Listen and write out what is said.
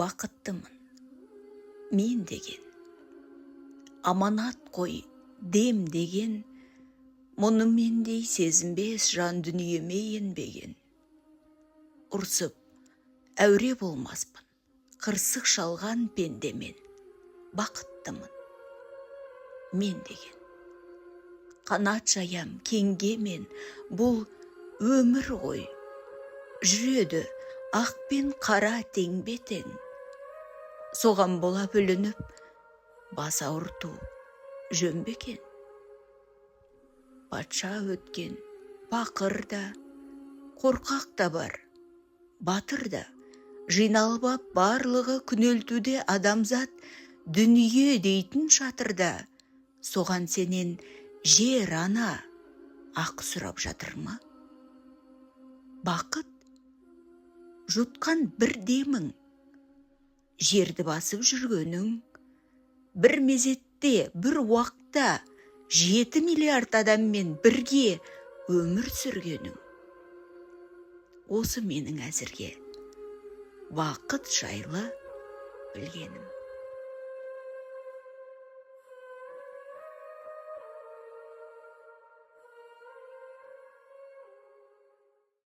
бақыттымын мен деген, аманат қой дем деген, мұны мендей сезінбес жан дүниеме енбеген. Ұрсып әуре болмаспын, қырсық шалған пендемен, бақыттымын мен деген. Қанат жаям кеңге мен, бұл өмір ғой, жүреді ақ пен қара тең-бетең. Соған бола бүлініп, бас ауырту жөн бе екен? Патша өткен, пақыр да, қорқақ та бар, батыр да, жиналып ап барлығы күнелтуде адамзат дүние дейтін шатырда. Соған сенен жер ана ақ сұрап жатыр ма? Бақыт жұтқан бір демің, жерді басып жүргенің, бір мезетте, бір уақытта 7 миллиард адаммен бірге өмір сүргенің. Осы менің әзірге бақыт жайлы білгенім.